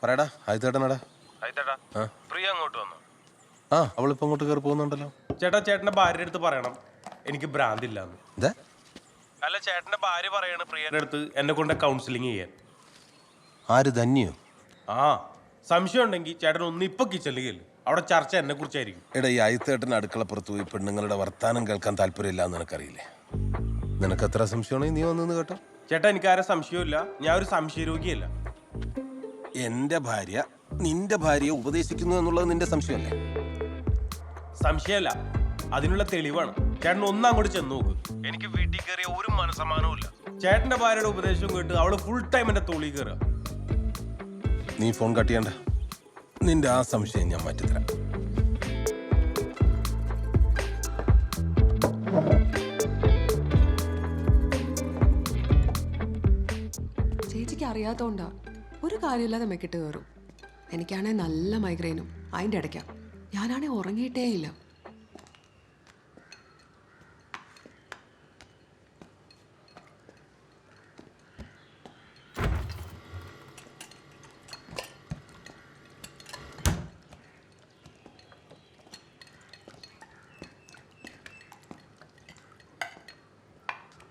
പറയടാ ആയിത്തേട്ടനാടാ. പ്രിയ അങ്ങോട്ട് വന്നു. ആ അവളിപ്പോ അങ്ങോട്ട് കയറി പോകുന്നുണ്ടല്ലോ. ചേട്ടന്റെ ഭാര്യയുടെ അടുത്ത് പറയണം എനിക്ക് ഭ്രാന്തില്ലാന്ന്. ഇതാ അല്ല, ചേട്ടന്റെ ഭാര്യ പറയാണ് പ്രിയയുടെ അടുത്ത് എന്നെ കൊണ്ട് കൗൺസിലിംഗ് ചെയ്യാൻ. ആര് ധന്യോ? ആ സംശയം ഉണ്ടെങ്കിൽ ചേട്ടൻ ഒന്ന് ഇപ്പൊ കിച്ചണിൽ കേൾക്കും. അവിടെ ചർച്ച എന്നെ കുറിച്ചായിരിക്കും. എടാ ഈ ആയിത്തേട്ടൻ അടുക്കളപ്പുറത്ത് പോയി പെണ്ണുങ്ങളുടെ വർത്താനം കേൾക്കാൻ താല്പര്യമില്ല എന്ന് നിനക്കറിയില്ലേ? നിനക്ക് എത്ര സംശയമാണെങ്കിൽ നീ വന്നു കേട്ടോ. ചേട്ടാ എനിക്കാരെ സംശയമില്ല, ഞാൻ ഒരു സംശയരോഗിയല്ല. എന്റെ ഭാര്യ നിന്റെ ഭാര്യയെ ഉപദേശിക്കുന്നു എന്നുള്ളത് നിന്റെ സംശയമല്ലേ? സംശയമല്ല, അതിനുള്ള തെളിവാണ്. ചേട്ടൻ ഒന്ന് അങ്ങോട്ട് ചെന്ന് നോക്ക്. എനിക്ക് വീട്ടിൽ കയറിയ ഒരു മനസ്സമാനവും ഇല്ല. ചേട്ടന്റെ ഭാര്യയുടെ ഉപദേശം കേട്ട് അവള് ഫുൾ ടൈം എന്റെ തോളി കയറുക. നീ ഫോൺ കട്ട് ചെയ്യണ്ട. നിന്റെ ആ സംശയം ഞാൻ മാറ്റിത്തരാം. ചേച്ചിക്ക് അറിയാത്തോണ്ടാ ഒരു കാര്യമില്ലാതെ മെക്കിട്ട് കയറും. എനിക്കാണെ നല്ല മൈഗ്രെയിനും അതിൻ്റെ ഇടയ്ക്കാ. ഞാനാണെ ഉറങ്ങിയിട്ടേ ഇല്ല.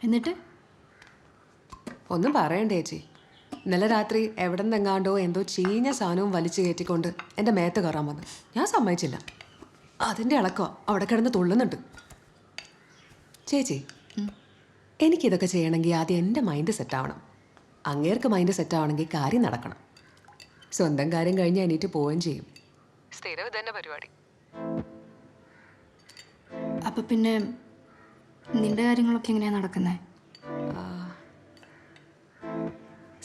എന്നിട്ട് ഒന്നും പറയണ്ടേ ചേച്ചി. ഇന്നലെ രാത്രി എവിടെ നിന്നെങ്ങാണ്ടോ എന്തോ ചീഞ്ഞ സാധനവും വലിച്ചു കയറ്റിക്കൊണ്ട് എൻ്റെ മേത്ത് കയറാൻ വന്നു. ഞാൻ സമ്മതിച്ചില്ല. അതിൻ്റെ ഇളക്കോ അവിടെ കിടന്ന് തുള്ളുന്നുണ്ട്. ചേച്ചി, എനിക്കിതൊക്കെ ചെയ്യണമെങ്കിൽ ആദ്യം എൻ്റെ മൈൻഡ് സെറ്റാവണം. അങ്ങേർക്ക് മൈൻഡ് സെറ്റാവണമെങ്കിൽ കാര്യം നടക്കണം. സ്വന്തം കാര്യം കഴിഞ്ഞ് എണീറ്റ് പോവുകയും ചെയ്യും. സ്ഥിരം ഇതന്നെ പരിപാടി. അപ്പൊ പിന്നെ നിന്റെ കാര്യങ്ങളൊക്കെ എങ്ങനെയാ നടക്കുന്നത്?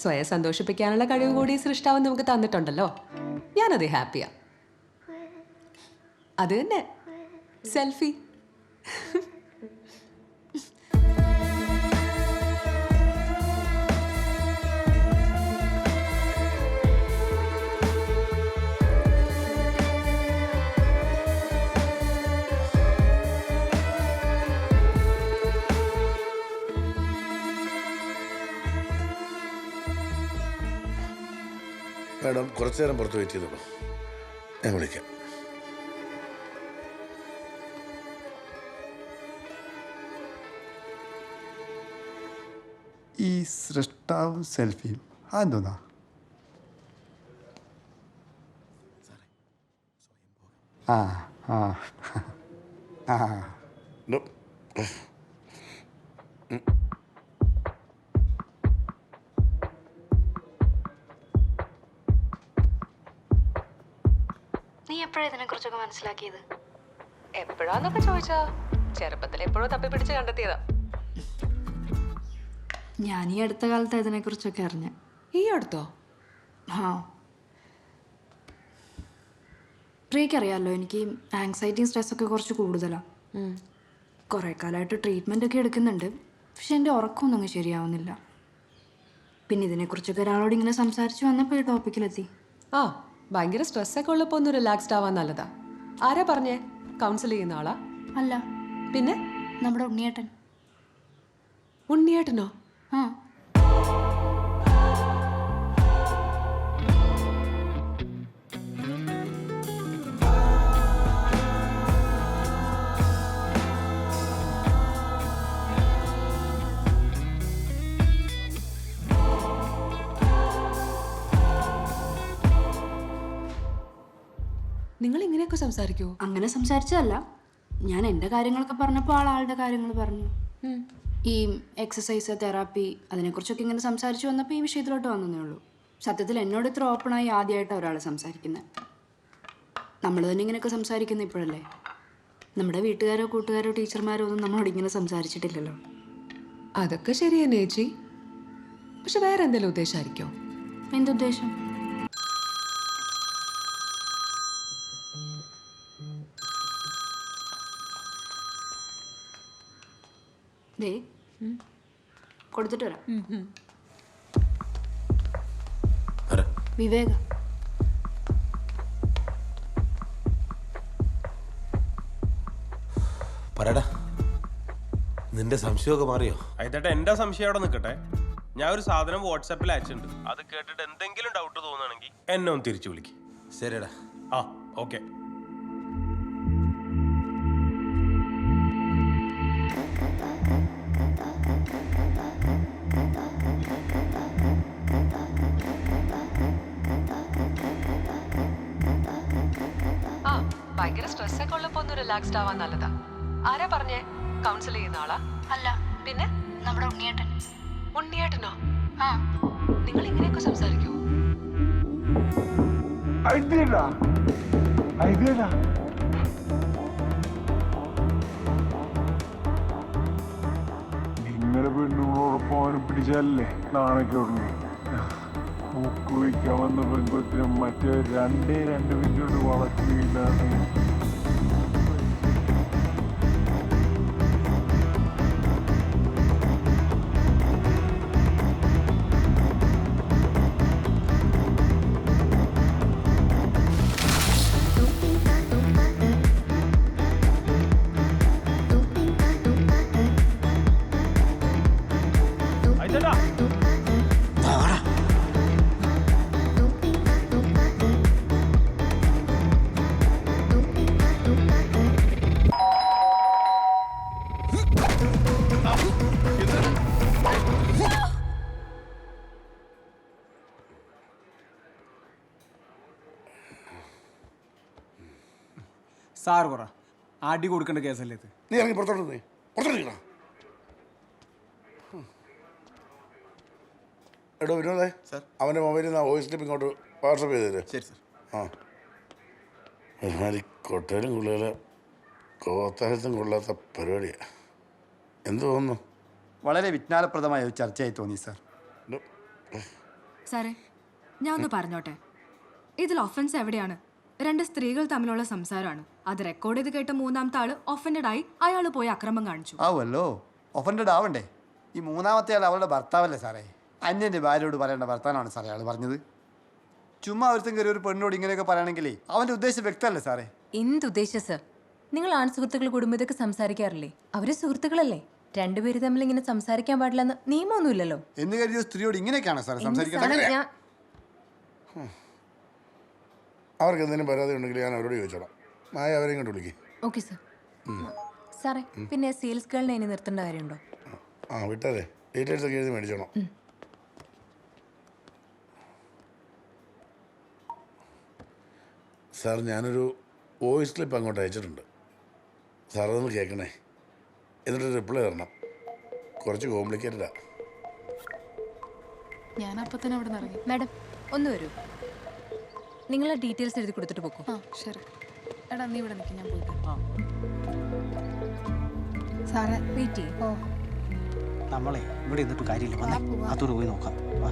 സ്വയം സന്തോഷിപ്പിക്കാനുള്ള കഴിവ് കൂടി സൃഷ്ടാവൻ നമുക്ക് തന്നിട്ടുണ്ടല്ലോ. ഞാനത് ഹാപ്പിയാ. അത് തന്നെ സെൽഫി. മാഡം കുറച്ചു നേരം പുറത്ത് വെയിറ്റ് ചെയ്തോളൂ, ഞാൻ വിളിക്കാം. ഈ സൃഷ്ടാവും സെൽഫിയും അതെന്തോന്നാ? ആ ആ ആ No. നീ എപ്പോഴാണ് ഇതിനെ കുറിച്ചൊക്കെ മനസ്സിലാക്കിയത്? എപ്പോഴാന്നൊക്കെ ചോദിച്ചാ ചെറുപ്പത്തിൽ എപ്പോഴും തപ്പി പിടിച്ച് കണ്ടെത്തിയതാ. ഞാൻ ഈ അടുത്ത കാലത്ത് ഇതിനെക്കുറിച്ചൊക്കെ അറിഞ്ഞ. ഈ അടുത്തോ? ആ, പ്രിയക്കറിയാമല്ലോ, എനിക്ക് ആങ്സൈറ്റിയും സ്ട്രെസ്സൊക്കെ കുറച്ച് കൂടുതലാണ്. കുറേ കാലമായിട്ട് ട്രീറ്റ്മെൻ്റ് ഒക്കെ എടുക്കുന്നുണ്ട്. പക്ഷെ എൻ്റെ ഉറക്കമൊന്നും അങ്ങ് ശരിയാവുന്നില്ല. പിന്നെ ഇതിനെക്കുറിച്ചൊക്കെ ഒരാളോട് ഇങ്ങനെ സംസാരിച്ച് വന്നപ്പോൾ ഈ ടോപ്പിക്കിലെത്തി. ആ, ഭയങ്കര സ്ട്രെസ്സൊക്കെ ഉള്ളപ്പോൾ ഒന്ന് റിലാക്സ്ഡ് ആവാൻ നല്ലതാ. ആരാ പറഞ്ഞേ? കൗൺസിൽ ചെയ്യുന്ന ആളാ? അല്ല, പിന്നെ നമ്മുടെ ഉണ്ണിയേട്ടൻ. ഉണ്ണിയേട്ടനോ? ആ, നിങ്ങൾ ഇങ്ങനെയൊക്കെ സംസാരിക്കുമോ? അങ്ങനെ സംസാരിച്ചതല്ല. ഞാൻ എൻ്റെ കാര്യങ്ങളൊക്കെ പറഞ്ഞപ്പോൾ ആളുടെ കാര്യങ്ങൾ പറഞ്ഞു. ഈ എക്സസൈസ്, തെറാപ്പി, അതിനെക്കുറിച്ചൊക്കെ ഇങ്ങനെ സംസാരിച്ച് വന്നപ്പോൾ ഈ വിഷയത്തിലോട്ട് വന്നതേ ഉള്ളൂ. സത്യത്തിൽ എന്നോട് ഇത്ര ഓപ്പണായി ആദ്യമായിട്ടാണ് ഒരാൾ സംസാരിക്കുന്നത്. നമ്മൾ തന്നെ ഇങ്ങനെയൊക്കെ സംസാരിക്കുന്ന ഇപ്പോഴല്ലേ. നമ്മുടെ വീട്ടുകാരോ കൂട്ടുകാരോ ടീച്ചർമാരോ ഒന്നും നമ്മളോട് ഇങ്ങനെ സംസാരിച്ചിട്ടില്ലല്ലോ. അതൊക്കെ ശരി തന്നെ ചേച്ചി. പക്ഷെ വേറെ എന്തെങ്കിലും ഉദ്ദേശമായിരിക്കോ? എന്തുദ്ദേശം? ദേ, കൊടുത്തിട്ട് വരാം. വിവേക. പറയടാ, നിന്റെ സംശയമൊക്കെ മാറിയോ? ആയിത്തേട്ടാ, എന്റെ സംശയം അവിടെ നിൽക്കട്ടെ. ഞാൻ ഒരു സാധനം വാട്സാപ്പിൽ അയച്ചിട്ടുണ്ട്. അത് കേട്ടിട്ട് എന്തെങ്കിലും ഡൗട്ട് തോന്നുകയാണെങ്കിൽ എന്നെ ഒന്ന് തിരിച്ചു വിളിക്കും. ശരിയടാ. ആ ഓക്കെ. ആ ഭയങ്കര സ്ട്രെസ് ഒക്കെ ഉള്ളപ്പോ ഒന്ന് റിലാക്സ്ഡ് ആവാൻ നല്ലതാ. ആരാ പറഞ്ഞേ? കൗൺസിൽ ചെയ്യുന്ന ആളാ? അല്ല, പിന്നെ നമ്മുടെ ഉണ്ണിയേട്ടൻ. ഉണ്ണിയേട്ടനോ? ആ, നിങ്ങൾ ഇങ്ങനെയൊക്കെ സംസാരിക്കൂ? നിങ്ങളുടെ പെണ്ണുങ്ങളോടൊപ്പം പിടിച്ചാലല്ലേ നാണക്കേടുള്ളൂ. മൂക്ക് വയ്ക്കാൻ വന്ന പെൺകൊച്ചിനും മറ്റേ രണ്ട് മിനിറ്റോട് വളർത്തിയില്ലാതെ അയച്ചേട്ടാ. സാർ പറ, അടി കൊടുക്കേണ്ട കേസല്ലേ ഇത്? നീ ഇറങ്ങി പുറത്തോട്ട് എടോ വിനോദേ, അവൻ്റെ മൊബൈലിൽ നിന്ന് വോയിസ് ക്ലിപ്പ് ഇങ്ങോട്ട് വാട്സപ്പ് ചെയ്തേര്. ശരി സാർ. ആ ഒരുമാതിരി കൊട്ടയിലും കൊള്ളില്ല, കോത്താരത്തും കൊള്ളാത്ത പരിപാടിയാണ്. എന്ത് തോന്നുന്നു? വളരെ വിജ്ഞാനപ്രദമായ ഒരു ചർച്ചയായി തോന്നി സാർ. സാറേ, ഞാൻ ഒന്ന് പറഞ്ഞോട്ടെ. ഇതിൽ ഒഫൻസ് എവിടെയാണ്? രണ്ട് സ്ത്രീകൾ തമ്മിലുള്ള സംസാരമാണ്. അത് റെക്കോർഡ് ചെയ്ത് കേട്ട മൂന്നാമത്തെ ആള് ഒഫൻഡഡ് ആയി അയാൾ പോയി അക്രമം കാണിച്ചു. ആവുമല്ലോ, ഒഫൻഡഡ് ആവണ്ടേ? ഈ മൂന്നാമത്തെ ആൾ അവളുടെ ഭർത്താവല്ലേ സാറേ? അന്യൻ്റെ ഭാര്യയോട് പറയേണ്ട ഭർത്താനാണ് സാറേ അയാൾ പറഞ്ഞത്. ചുമ്മാ ഒരുത്തം കയറി ഒരു പെണ്ണോട് ഇങ്ങനെയൊക്കെ പറയുകയാണെങ്കിലേ അവൻ്റെ ഉദ്ദേശം വ്യക്തമല്ലേ സാറേ? എന്തുദ്ദേശം സർ? നിങ്ങൾ ആൺ സുഹൃത്തുക്കൾ കൂടുമ്പോൾ ഇതൊക്കെ സംസാരിക്കാറില്ലേ? അവര് സുഹൃത്തുക്കളല്ലേ? രണ്ടുപേര് തമ്മിൽ ഇങ്ങനെ സംസാരിക്കാൻ പാടില്ലെന്ന് നിയമമൊന്നുമില്ലല്ലോ. എന്ന് കരുതിയ സ്ത്രീയോട് ഇങ്ങനെയൊക്കെയാണോ സാറേ സംസാരിക്കുന്നത്? ഞാൻ അവർക്ക് എന്തെങ്കിലും പരാതി ഉണ്ടെങ്കിൽ ഞാൻ അവരോട് ചോദിച്ചോളാം. മായ അവരെ ഇങ്ങോട്ട് വിളിക്കും. Okay sir. സാറേ, പിന്നെ സെയിൽസ് ഗേളിനെ ഇനി നിർത്തേണ്ട കാര്യമുണ്ടോ? ആ വിട്ടാലേ, ഡീറ്റെയിൽസ് ഒക്കെ എഴുതി മേടിച്ചോണം. സാർ, ഞാനൊരു വോയിസ് ക്ലിപ്പ് അങ്ങോട്ട് അയച്ചിട്ടുണ്ട്. സാർ അതൊന്ന് കേൾക്കണേ, എന്നിട്ട് റിപ്ലൈ തരണം. കുറച്ച് കോംപ്ലിക്കേറ്റഡാ. ഞാൻ അപ്പൊ തന്നെ അവിടെ നിന്ന് ഇറങ്ങി. മാഡം ഒന്ന് വരൂ. നിങ്ങളെ ഡീറ്റെയിൽസ് എഴുതി കൊടുത്തിട്ട് പോക്കോ. ആ ശരി. എടാ നീ ഇവിടെ നിൽക്കും, ഞാൻ പോയിട്ട്. സാറേ വെയിറ്റ് ചെയ്യും. നമ്മളെ ഇവിടെ ഇരുന്നിട്ട് കാര്യമില്ല, വന്നേ അതോട് പോയി നോക്കാം. വാ.